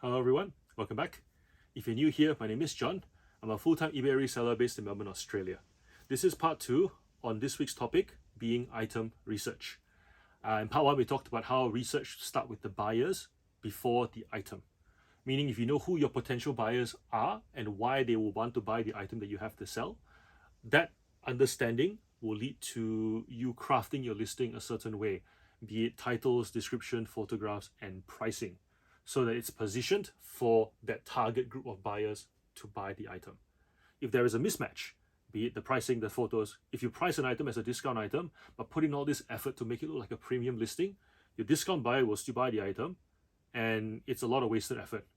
Hello everyone, welcome back. If you're new here, my name is John. I'm a full-time eBay reseller based in Melbourne, Australia. This is part 2 on this week's topic, being item research. In part 1, we talked about how research start with the buyers before the item. Meaning if you know who your potential buyers are and why they will want to buy the item that you have to sell, that understanding will lead to you crafting your listing a certain way, be it titles, description, photographs, and pricing, so that it's positioned for that target group of buyers to buy the item. If there is a mismatch, be it the pricing, the photos, if you price an item as a discount item, but put in all this effort to make it look like a premium listing, your discount buyer will still buy the item, and it's a lot of wasted effort.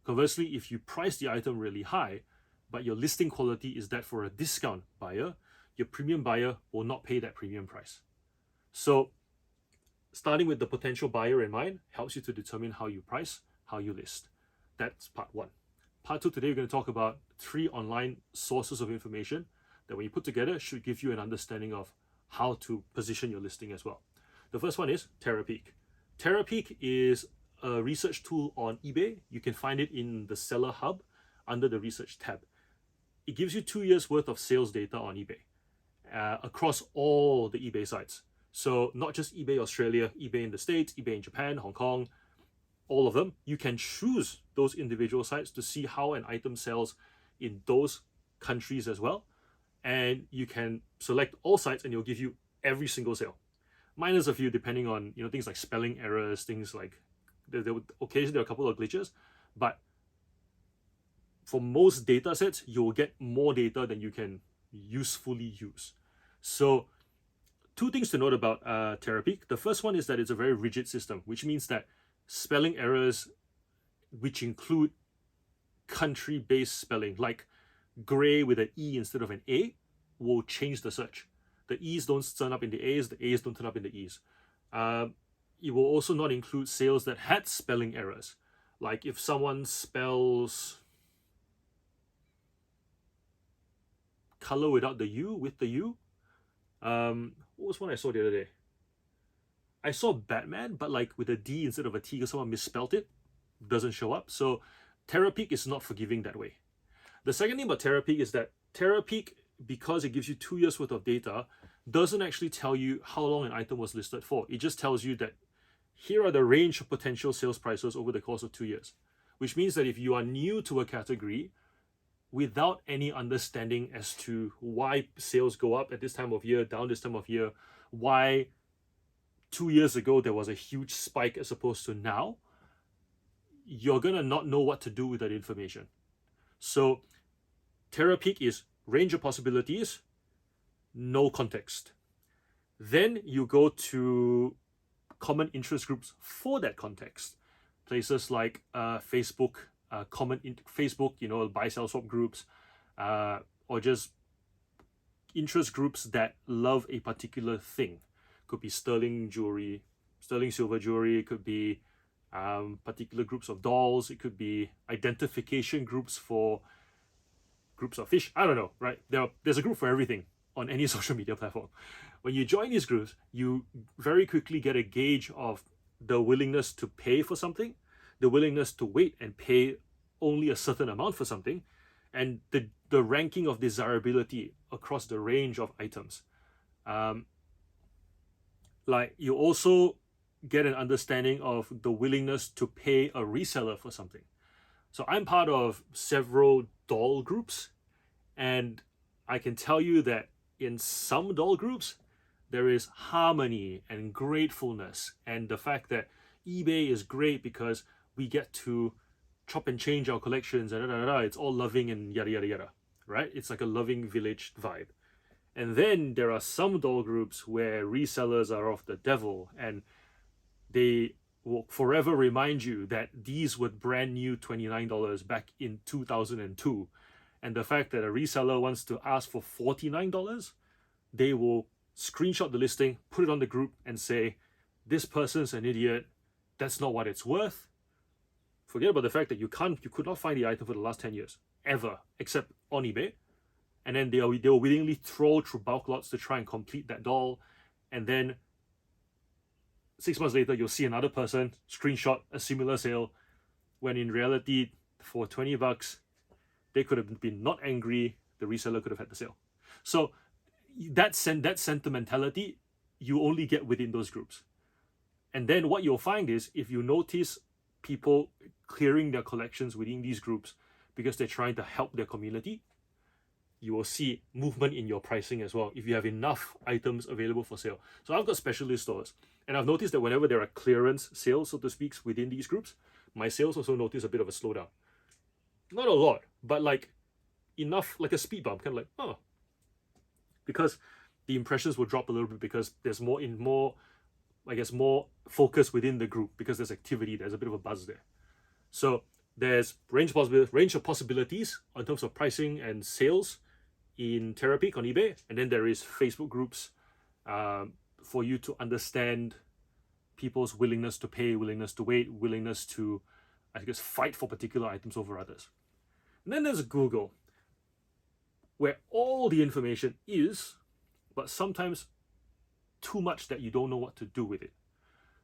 Conversely, if you price the item really high, but your listing quality is that for a discount buyer, your premium buyer will not pay that premium price. So starting with the potential buyer in mind helps you to determine how you price, how you list. That's part 1. Part 2, today we're going to talk about 3 online sources of information that when you put together should give you an understanding of how to position your listing as well. The first one is Therapeak. Therapeak is a research tool on eBay. You can find it in the Seller Hub under the Research tab. It gives you 2 years worth of sales data on eBay across all the eBay sites. So not just eBay Australia, eBay in the States, eBay in Japan, Hong Kong, all of them. You can choose those individual sites to see how an item sells in those countries as well. And you can select all sites and it'll give you every single sale. Minus a few depending on things like spelling errors, things like there would occasionally there are a couple of glitches, but for most data sets, you'll get more data than you can usefully use. So 2 things to note about Therapeak. The first one is that it's a very rigid system, which means that spelling errors, which include country-based spelling, like grey with an E instead of an A, will change the search. The E's don't turn up in the A's don't turn up in the E's. It will also not include sales that had spelling errors. Like if someone spells color without the U, with the U. What was one I saw the other day? I saw Batman, but like with a D instead of a T because someone misspelled it. Doesn't show up. So Therapeak is not forgiving that way. The second thing about Therapeak is that Therapeak, because it gives you 2 years worth of data, doesn't actually tell you how long an item was listed for. It just tells you that here are the range of potential sales prices over the course of 2 years. Which means that if you are new to a category, without any understanding as to why sales go up at this time of year, down this time of year, why 2 years ago there was a huge spike as opposed to now, you're gonna not know what to do with that information. So Therapeak is range of possibilities, no context. Then you go to common interest groups for that context. Places like Facebook, Facebook, buy, sell, swap groups, or just interest groups that love a particular thing. Could be sterling jewelry, sterling silver jewelry. It could be particular groups of dolls. It could be identification groups for groups of fish. I don't know, right? There's a group for everything on any social media platform. When you join these groups, you very quickly get a gauge of the willingness to pay for something, the willingness to wait and pay only a certain amount for something, and the ranking of desirability across the range of items. Like you also get an understanding of the willingness to pay a reseller for something. So I'm part of several doll groups, and I can tell you that in some doll groups, there is harmony and gratefulness, and the fact that eBay is great because we get to chop and change our collections and it's all loving and yada yada yada, right? It's like a loving village vibe. And then there are some doll groups where resellers are of the devil, and they will forever remind you that these were brand new $29 back in 2002. And the fact that a reseller wants to ask for $49, they will screenshot the listing, put it on the group and say, this person's an idiot, that's not what it's worth. Forget about the fact that you could not find the item for the last 10 years, ever, except on eBay. And then they will willingly troll through bulk lots to try and complete that doll. And then 6 months later, you'll see another person screenshot a similar sale, when in reality, for 20 bucks, they could have been not angry, the reseller could have had the sale. So that sentimentality, you only get within those groups. And then what you'll find is, if you notice people clearing their collections within these groups because they're trying to help their community, you will see movement in your pricing as well if you have enough items available for sale. So I've got specialist stores, and I've noticed that whenever there are clearance sales, so to speak, within these groups, my sales also notice a bit of a slowdown. Not a lot, but like enough, like a speed bump, kind of like, oh, because the impressions will drop a little bit because there's more focus within the group because there's activity, there's a bit of a buzz there. So there's range of possibilities in terms of pricing and sales in Therapeak on eBay, and then there is Facebook groups for you to understand people's willingness to pay, willingness to wait, willingness to, I guess, fight for particular items over others. And then there's Google, where all the information is, but sometimes too much that you don't know what to do with it.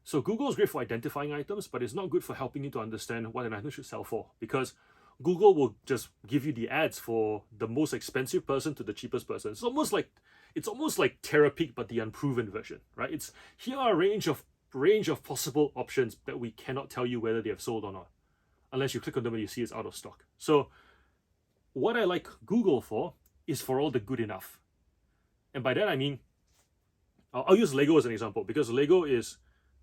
So Google is great for identifying items, but it's not good for helping you to understand what an item should sell for, because Google will just give you the ads for the most expensive person to the cheapest person. It's almost like Therapeak, but the unproven version, right? It's here are a range of possible options that we cannot tell you whether they have sold or not, unless you click on them and you see it's out of stock. So what I like Google for is for all the good enough. And by that I mean, I'll use Lego as an example, because Lego is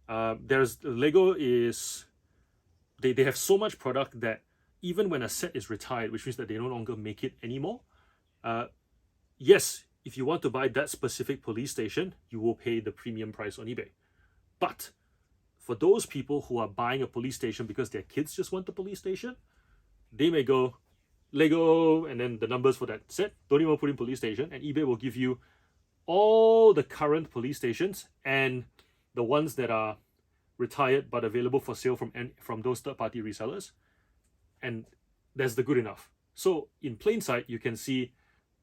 they have so much product that even when a set is retired, which means that they no longer make it anymore, yes, if you want to buy that specific police station, you will pay the premium price on eBay. But for those people who are buying a police station because their kids just want the police station, they may go Lego and then the numbers for that set, don't even put in police station, and eBay will give you all the current police stations and the ones that are retired but available for sale from those third-party resellers, and that's the good enough. So in plain sight, you can see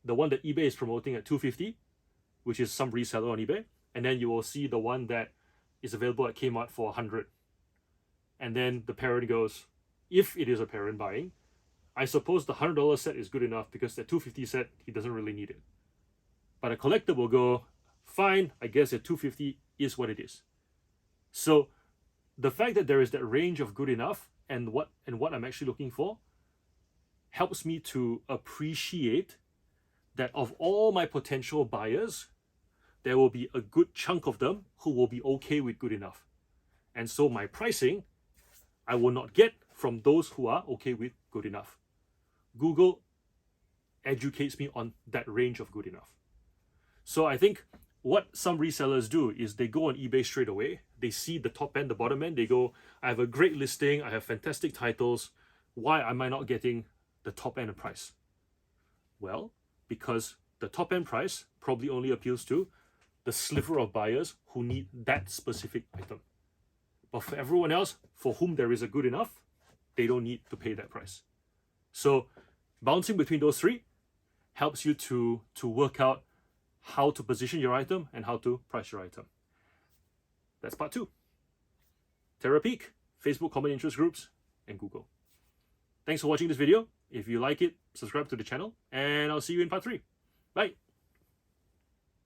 the one that eBay is promoting at $250, which is some reseller on eBay, and then you will see the one that is available at Kmart for $100. And then the parent goes, if it is a parent buying, I suppose the $100 set is good enough because the $250 set, he doesn't really need it. But a collector will go, fine, I guess at $250 is what it is. So the fact that there is that range of good enough and what I'm actually looking for helps me to appreciate that of all my potential buyers, there will be a good chunk of them who will be okay with good enough. And so my pricing, I will not get from those who are okay with good enough. Google educates me on that range of good enough. So I think what some resellers do is they go on eBay straight away. They see the top end, the bottom end. They go, I have a great listing. I have fantastic titles. Why am I not getting the top end price? Well, because the top end price probably only appeals to the sliver of buyers who need that specific item. But for everyone else, for whom there is a good enough, they don't need to pay that price. So bouncing between those three helps you to work out how to position your item and how to price your item. That's part 2. Therapeak, Facebook common interest groups, and Google. Thanks for watching this video. If you like it, subscribe to the channel, and I'll see you in part 3. Bye.